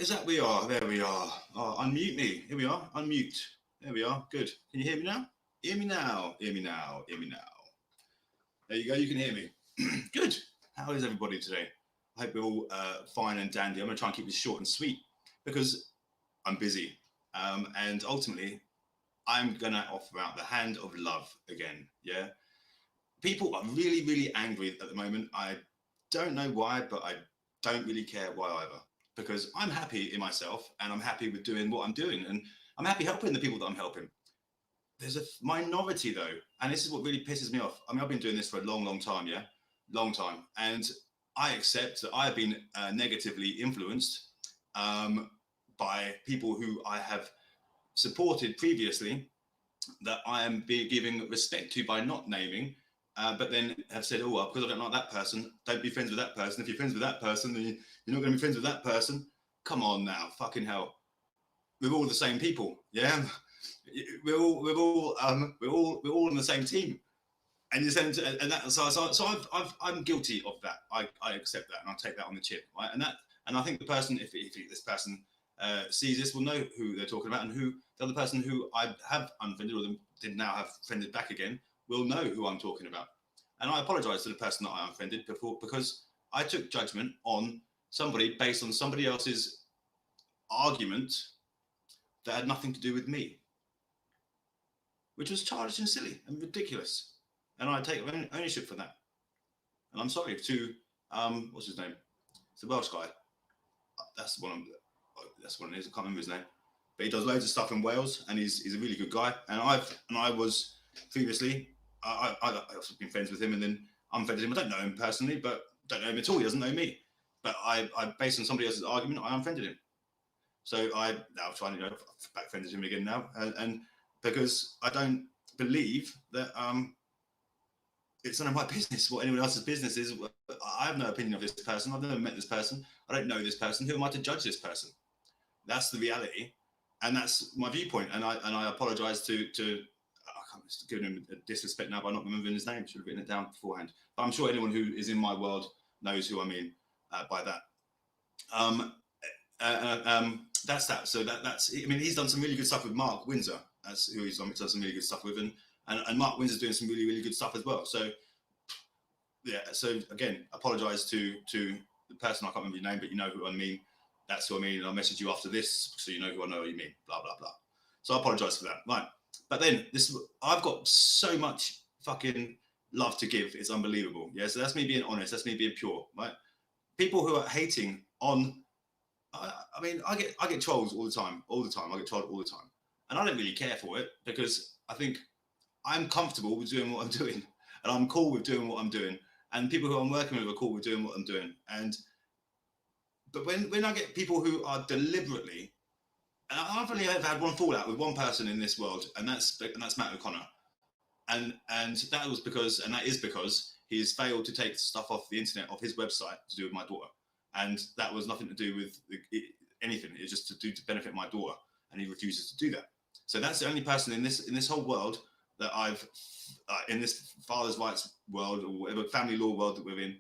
Is that we are? There we are. Oh, unmute me. Here we are. Unmute. There we are. Good. Can you hear me now? Hear me now. Hear me now. Hear me now. There you go. You can hear me. Good. How is everybody today? I hope we're all fine and dandy. I'm going to try and keep this short and sweet because I'm busy. And ultimately, I'm going to offer out the hand of love again. Yeah. People are really, really angry at the moment. I don't know why, but I don't really care why either. Because I'm happy in myself and I'm happy with doing what I'm doing and I'm happy helping the people that I'm helping. There's a minority though, and this is what really pisses me off. I mean, I've been doing this for a long, long time, yeah, long time, and I accept that I have been negatively influenced by people who I have supported previously, that I am giving respect to by not naming. But then have said, oh, well, because I don't like that person, don't be friends with that person. If you're friends with that person, then you're not going to be friends with that person. Come on now, fucking hell. We're all the same people, yeah. We're all on the same team, and I'm guilty of that. I accept that, and I take that on the chin, right? And I think the person, if this person sees this, will know who they're talking about, and who the other person who I have unfriended or did now have friended back again will know who I'm talking about. And I apologize to the person that I unfriended before, because I took judgment on somebody based on somebody else's argument that had nothing to do with me, which was childish and silly and ridiculous. And I take ownership for that. And I'm sorry to, what's his name? It's the Welsh guy. That's what it is. I can't remember his name. But he does loads of stuff in Wales, and he's a really good guy. And I was previously, I've also been friends with him, and then unfriended him. I don't know him personally, but don't know him at all. He doesn't know me. But I based on somebody else's argument, I unfriended him. So I now trying to back friended him again now, and because I don't believe that it's none of my business what anyone else's business is. I have no opinion of this person. I've never met this person. I don't know this person. Who am I to judge this person? That's the reality, and that's my viewpoint. And I apologise to I can't give him a disrespect now by not remembering his name. Should have written it down beforehand. But I'm sure anyone who is in my world knows who I mean by that. That's that. So that's. I mean, he's done some really good stuff with Mark Windsor. That's who he's done some really good stuff with, and Mark Windsor's doing some really, really good stuff as well. So yeah. So again, apologise to the person, I can't remember your name, but you know who I mean. That's who I mean. And I'll message you after this so you know who I know what you mean. Blah blah blah. So I apologise for that. Right. But then I've got so much fucking love to give. It's unbelievable. Yeah. So that's me being honest. That's me being pure. Right. People who are hating on. I mean, I get trolls all the time. I get trolled all the time, and I don't really care for it because I think I'm comfortable with doing what I'm doing, and I'm cool with doing what I'm doing, and people who I'm working with are cool with doing what I'm doing. But when I get people who are deliberately, and I've only ever had one fallout with one person in this world, and that's Matt O'Connor, and that is because he's failed to take stuff off the internet, off his website, to do with my daughter. And that was nothing to do with anything. It was just to benefit my daughter, and he refuses to do that. So that's the only person in this whole world that I've in this father's rights world, or whatever family law world that we're in.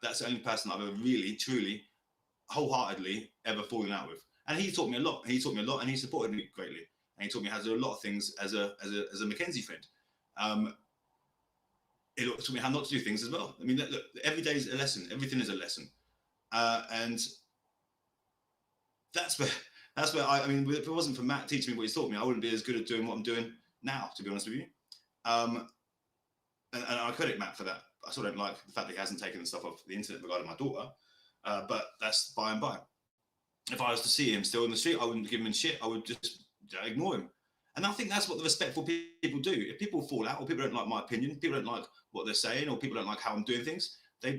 That's the only person I've ever really, truly, wholeheartedly ever fallen out with. And he taught me a lot. And he supported me greatly. And he taught me how to do a lot of things as a Mackenzie friend. It taught me how not to do things as well. I mean, look, every day is a lesson. Everything is a lesson. And that's where I mean, if it wasn't for Matt teaching me what he's taught me, I wouldn't be as good at doing what I'm doing now, to be honest with you. And I credit Matt for that. I sort of don't like the fact that he hasn't taken the stuff off the internet regarding my daughter, but that's by and by. If I was to see him still in the street, I wouldn't give him shit. I would just ignore him. And I think that's what the respectful people do. If people fall out, or people don't like my opinion, people don't like what they're saying, or people don't like how I'm doing things, they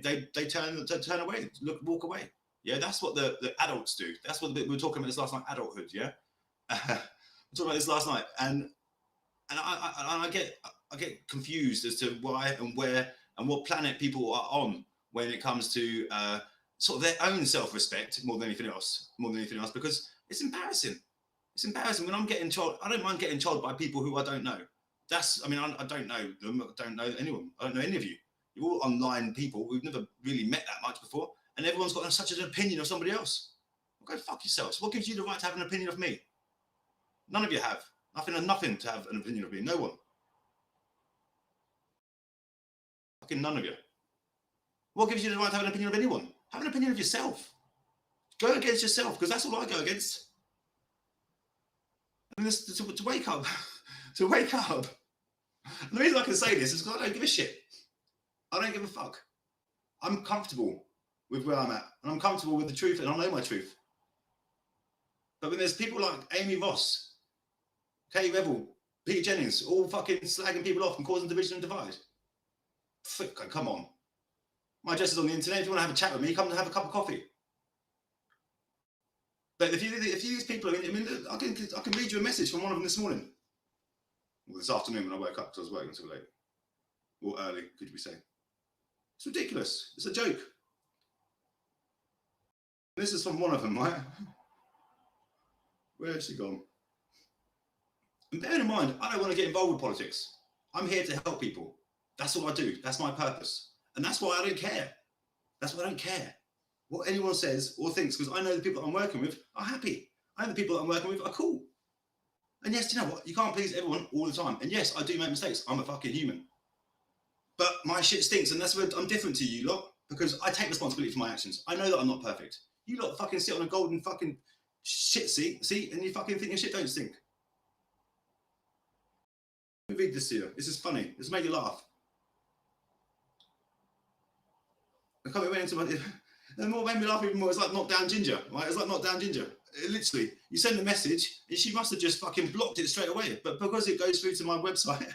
turn away, walk away. Yeah, that's what the adults do. That's what we were talking about this last night, adulthood. Yeah, we talked about this last night, and I get confused as to why and where and what planet people are on when it comes to sort of their own self-respect more than anything else, because it's embarrassing. It's embarrassing when I'm getting trolled. I don't mind getting trolled by people who I don't know. I don't know them. I don't know anyone. I don't know any of you. You're all online people. We've never really met that much before. And everyone's got such an opinion of somebody else. Well, go fuck yourselves. What gives you the right to have an opinion of me? None of you have. Nothing and nothing to have an opinion of me. No one. Fucking none of you. What gives you the right to have an opinion of anyone? Have an opinion of yourself. Go against yourself, because that's all I go against. I mean, to wake up, to wake up. And the reason I can say this is because I don't give a shit. I don't give a fuck. I'm comfortable with where I'm at, and I'm comfortable with the truth, and I know my truth. But when there's people like Amy Ross, Katie Rebel, Peter Jennings, all fucking slagging people off and causing division and divide, come on. My address is on the internet. If you want to have a chat with me, come and have a cup of coffee. But if you these people, I mean, I can read you a message from one of them this morning. Well, this afternoon when I woke up because I was working until late. Or early, could we say. It's ridiculous. It's a joke. This is from one of them, right? Where has she gone? And bearing in mind, I don't want to get involved with politics. I'm here to help people. That's all I do. That's my purpose. And that's why I don't care. That's why I don't care what anyone says or thinks, because I know the people that I'm working with are happy. I know the people that I'm working with are cool. And yes, you know what? You can't please everyone all the time. And yes, I do make mistakes. I'm a fucking human. But my shit stinks, and that's where I'm different to you lot, because I take responsibility for my actions. I know that I'm not perfect. You lot fucking sit on a golden fucking shit seat, and you fucking think your shit don't stink. Let me read this to you. This is funny. This will make you laugh. I can't went into my... And more made me laugh even more. It's like knockdown ginger, right? It's like knockdown ginger. Literally, you send a message, and she must have just fucking blocked it straight away. But because it goes through to my website,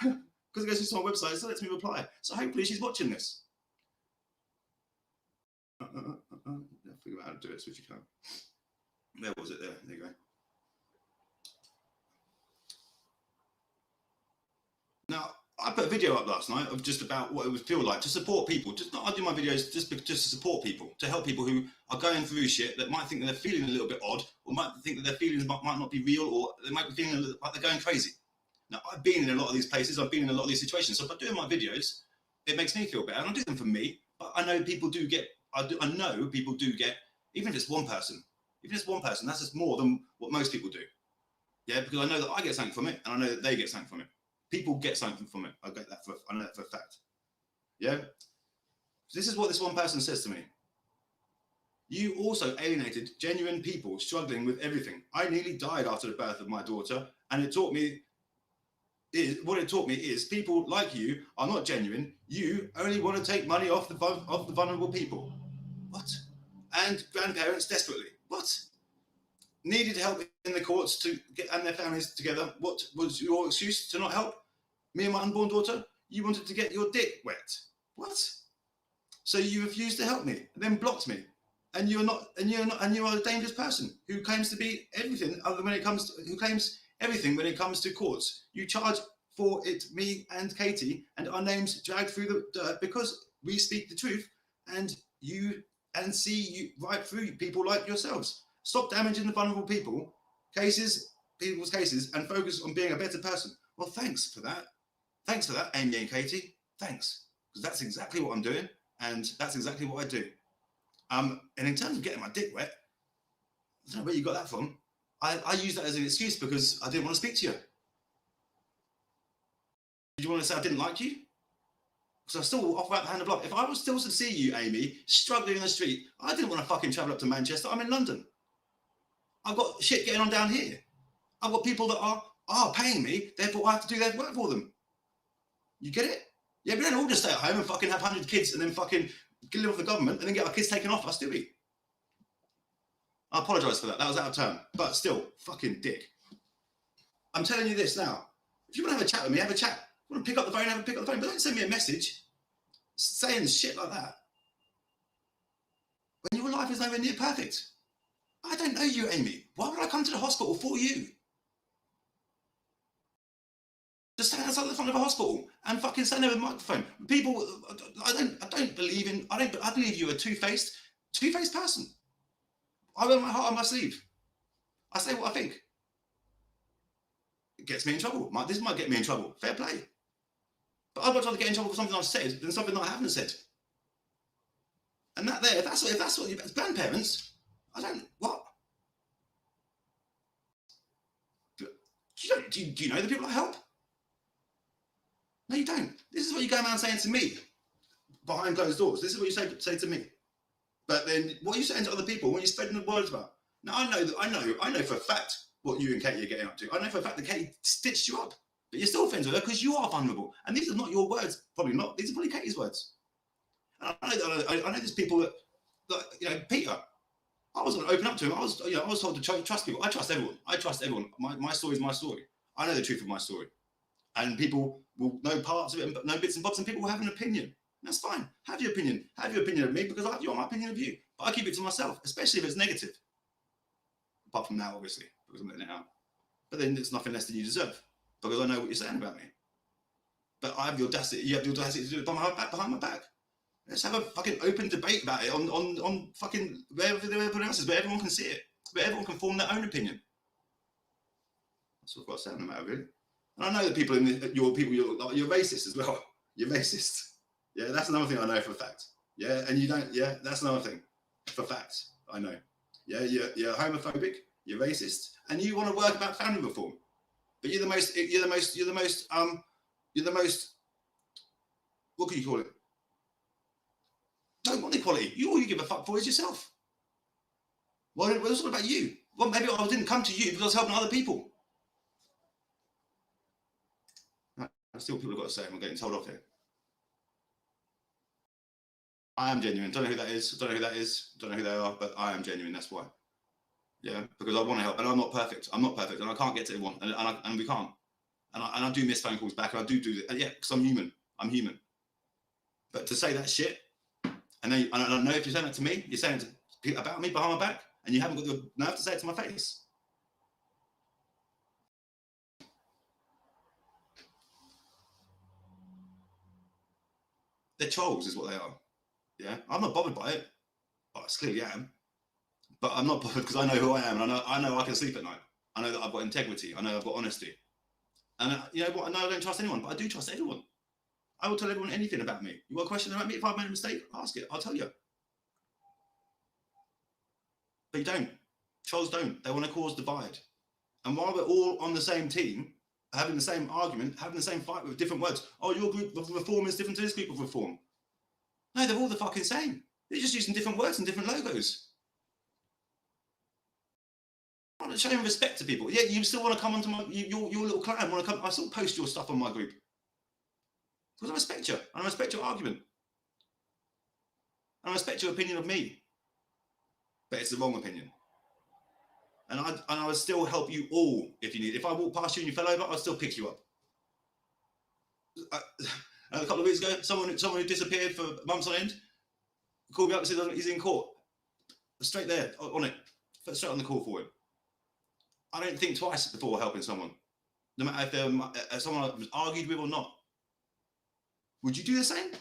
it still lets me reply. So hopefully she's watching this. Figure out how to do it, switch account. Where was it? There you go. Now, I put a video up last night of just about what it would feel like to support people. I do my videos just to support people, to help people who are going through shit that might think that they're feeling a little bit odd, or might think that their feelings might not be real, or they might be feeling like they're going crazy. Now, I've been in a lot of these places. I've been in a lot of these situations. So by doing my videos, it makes me feel better. And I do them for me, but I know people do get, I know people do get, even if it's one person, that's just more than what most people do. Yeah, because I know that I get something from it, and I know that they get something from it. People get something from it. I know that for a fact. Yeah? So this is what this one person says to me. You also alienated genuine people struggling with everything. I nearly died after the birth of my daughter, and what it taught me is people like you are not genuine. You only want to take money off the vulnerable people. What? And grandparents desperately. What? Needed help in the courts to get and their families together. What was your excuse to not help me and my unborn daughter? You wanted to get your dick wet. What? So you refused to help me, and then blocked me, and you are a dangerous person who claims to be everything other when it comes to, who claims everything when it comes to courts. You charge for it, me and Katie, and our names dragged through the dirt because we speak the truth, and see you right through people like yourselves. Stop damaging the vulnerable people's cases, and focus on being a better person. Well, thanks for that. Thanks for that, Amy and Katie. Thanks. Because that's exactly what I'm doing, and that's exactly what I do. And in terms of getting my dick wet, I don't know where you got that from. I use that as an excuse because I didn't want to speak to you. Did you want to say I didn't like you? Because I still offer out the hand of love. If I was still to see you, Amy, struggling in the street, I didn't want to fucking travel up to Manchester. I'm in London. I've got shit getting on down here. I've got people that are paying me, therefore I have to do their work for them. You get it? Yeah, we don't all just stay at home and fucking have 100 kids and then fucking live with the government and then get our kids taken off us, do we? I apologise for that. That was out of turn. But still, fucking dick. I'm telling you this now. If you want to have a chat with me, have a chat. If you want to pick up the phone, pick up the phone. But don't send me a message saying shit like that when your life is nowhere near perfect. I don't know you, Amy. Why would I come to the hospital for you? Just stand outside the front of a hospital and fucking stand there with a microphone. People, I believe you're a two-faced person. I wear my heart on my sleeve. I say what I think. It gets me in trouble. This might get me in trouble. Fair play. But I'd much rather get in trouble for something I've said than something that I haven't said. And that there, if that's what your grandparents, I don't, what? Do you know the people I help? No, you don't. This is what you go around saying to me behind closed doors. This is what you say to me. But then what are you saying to other people when you're spreading the words about? Now I know for a fact what you and Katie are getting up to. I know for a fact that Katie stitched you up, but you're still friends with her because you are vulnerable. And these are not your words, probably not. These are probably Katie's words. And I know there's people that Peter. I was going to open up to him. I was told to trust people. I trust everyone. My story is my story. I know the truth of my story, and people will know parts of it, but know bits and bobs, and people will have an opinion. That's fine. Have your opinion. Have your opinion of me because I have my opinion of you. But I keep it to myself, especially if it's negative. Apart from now, obviously, because I'm letting it out. But then it's nothing less than you deserve because I know what you're saying about me. But I have the audacity. You have the audacity to do it behind my back. Let's have a fucking open debate about it on fucking wherever everyone else is, where everyone can see it, where everyone can form their own opinion. That's what I've got to say on the matter, really. And I know that people you're racist as well. You're racist. Yeah, that's another thing I know for a fact. Yeah, and you don't. Yeah, that's another thing for facts I know. Yeah, you're homophobic. You're racist, and you want to work about family reform, but you're the most. What can you call it? Don't want equality. All you give a fuck for is yourself. Well, it's all about you. Well, maybe I didn't come to you because I was helping other people. That's still what people have got to say. I'm getting told off here. I am genuine. Don't know who that is. Don't know who that is. Don't know who they are, but I am genuine. That's why. Yeah, because I want to help, and I'm not perfect. I'm not perfect, and I can't get to everyone, and we can't. And I do miss phone calls back, and I do that. Yeah, because I'm human. I'm human. But to say that shit, and I don't know if you're saying that to me, you're saying it about me behind my back, and you haven't got the nerve to say it to my face. They're trolls, is what they are. Yeah, I'm not bothered by it. Well, I clearly am, but I'm not bothered because I know who I am, and I know I can sleep at night. I know that I've got integrity. I know I've got honesty, and you know what? I know I don't trust anyone, but I do trust everyone. I will tell everyone anything about me. You got a question about me? If I've made a mistake, ask it. I'll tell you. But you don't. Trolls don't. They want to cause divide. And while we're all on the same team, having the same argument, having the same fight with different words. Oh, your group of reform is different to this group of reform. No, they're all the fucking same. They're just using different words and different logos. I want to show respect to people. Yeah, you still want to come onto your little clan. Want to come? I still post your stuff on my group because I respect you. And I respect your argument. And I respect your opinion of me. But it's the wrong opinion. And I would still help you all if you need. If I walk past you and you fell over, I'd still pick you up. A couple of weeks ago, someone who disappeared for months on end called me up and said he's in court. Straight there on it, straight on the call for him. I don't think twice before helping someone, no matter if they're someone I was argued with or not. Would you do the same?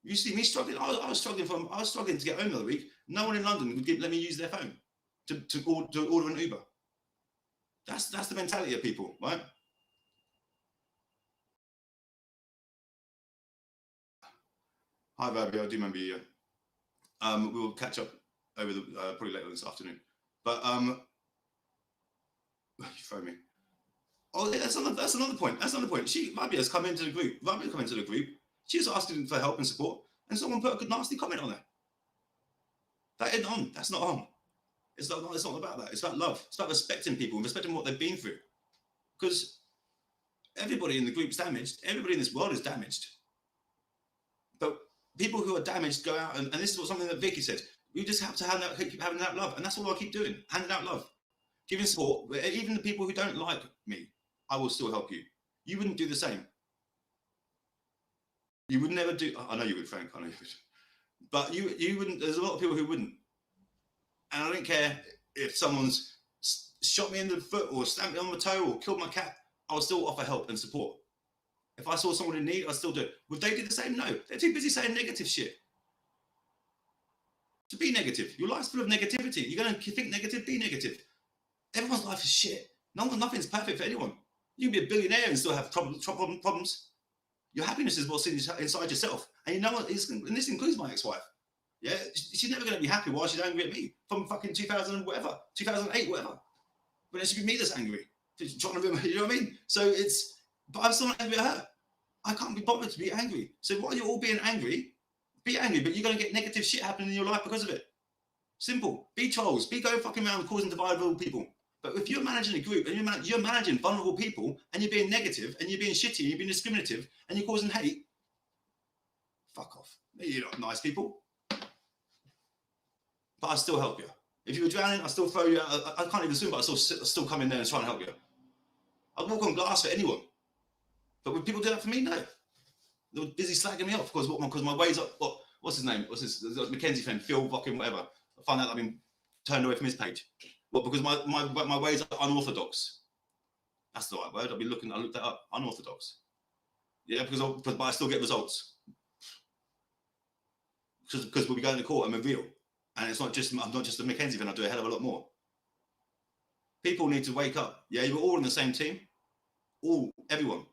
You see me struggling. I was struggling to get home the other week. No one in London would let me use their phone to order an Uber. That's the mentality of people, right? Hi, Baby. I do remember you. We will catch up over the probably later this afternoon. But you throw me. Oh, yeah, that's another point. That's another point. Rabia has come into the group. She was asking for help and support, and someone put a good nasty comment on there. That isn't on. That's not on. It's not about that. It's about love. It's about respecting people and respecting what they've been through. Because everybody in the group's damaged. Everybody in this world is damaged. But people who are damaged go out, and this is something that Vicky said. We just have to keep having that love, and that's all I keep doing. Handing out love, giving support. Even the people who don't like me, I will still help you. You wouldn't do the same. You would never do. I know you would, Frank. I know you would. But you wouldn't. There's a lot of people who wouldn't. And I don't care if someone's shot me in the foot or stamped me on my toe or killed my cat. I would still offer help and support. If I saw someone in need, I'd still do it. Would they do the same? No. They're too busy saying negative shit. To be negative. Your life's full of negativity. You're going to think negative, be negative. Everyone's life is shit. Nothing's perfect for anyone. You can be a billionaire and still have problems. Your happiness is what's inside yourself. And you know what? And this includes my ex-wife. Yeah, she's never going to be happy while she's angry at me from fucking 2000 and whatever, 2008, whatever. But it should be me that's angry. She's trying to, you know what I mean? So it's, but I'm still not angry at her. I can't be bothered to be angry. So while you're all being angry, be angry, but you're going to get negative shit happening in your life because of it. Simple. Be trolls. Be going fucking around causing divide with people. But if you're managing a group and you're managing vulnerable people and you're being negative and you're being shitty and you're being discriminative and you're causing hate, fuck off. You're not nice people. But I still help you. If you were drowning, I still throw you out. I can't even swim, but I still come in there and try and help you. I'd walk on glass for anyone. But would people do that for me? No. They were busy slagging me off because my ways up. What's his name? What's his Mackenzie friend? Phil fucking whatever. I find out I've been turned away from his page. What? Because my ways are unorthodox. That's the right word. I looked that up. Unorthodox. Yeah, but I still get results. Because we'll be going to court and we're real. And I'm not just a Mackenzie fan, I do a hell of a lot more. People need to wake up. Yeah, you're all in the same team. Everyone.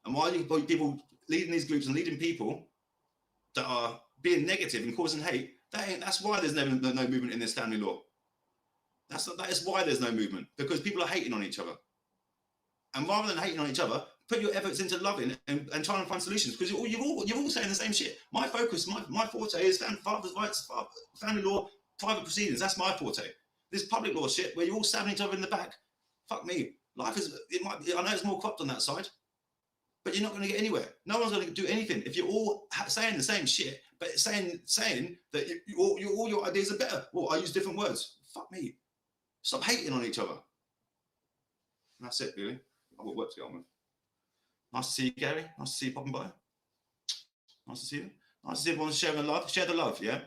And why are you people leading these groups and leading people that are being negative and causing hate? That's why there's no movement in this family law. That is why there's no movement, because people are hating on each other. And rather than hating on each other, put your efforts into loving and trying to find solutions, because you're all saying the same shit. My focus, my forte is father's rights, family law, private proceedings. That's my forte. This public law shit where you're all stabbing each other in the back. Fuck me. Life is, I know it's more corrupt on that side, but you're not going to get anywhere. No one's going to do anything if you're all saying the same shit, but saying that all your ideas are better. Well, I use different words. Fuck me. Stop hating on each other. And that's it, really. I've got work to get on with. Nice to see you, Gary. Nice to see you popping by. Nice to see you. Nice to see everyone sharing the love. Share the love, yeah?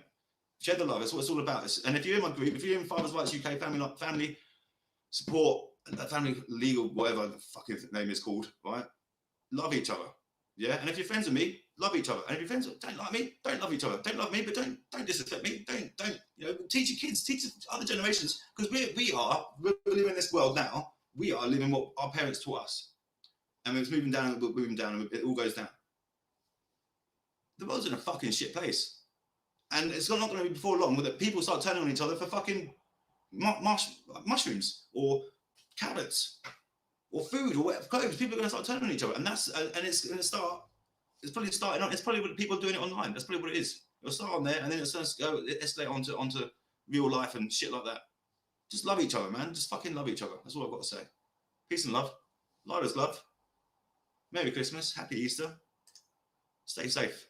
Share the love. That's what it's all about. And if you're in my group, if you're in Father's Rights UK, family support, family legal, whatever the fuck his name is called, right? Love each other, yeah? And if you're friends with me, love each other. And if your friends don't like me, don't love each other. Don't love me, but don't disrespect me. Don't teach your kids, teach other generations, because we're living in this world now. We are living what our parents taught us. And it's moving down, and it all goes down. The world's in a fucking shit place. And it's not going to be before long that people start turning on each other for fucking mushrooms or carrots or food or whatever, clothes. People are going to start turning on each other. And it's going to start, it's probably starting on, it's probably what people are doing it online. That's probably what it is. It'll start on there and then it's going to go, escalate onto real life and shit like that. Just love each other, man. Just fucking love each other. That's all I've got to say. Peace and love. Light as love. Merry Christmas. Happy Easter. Stay safe.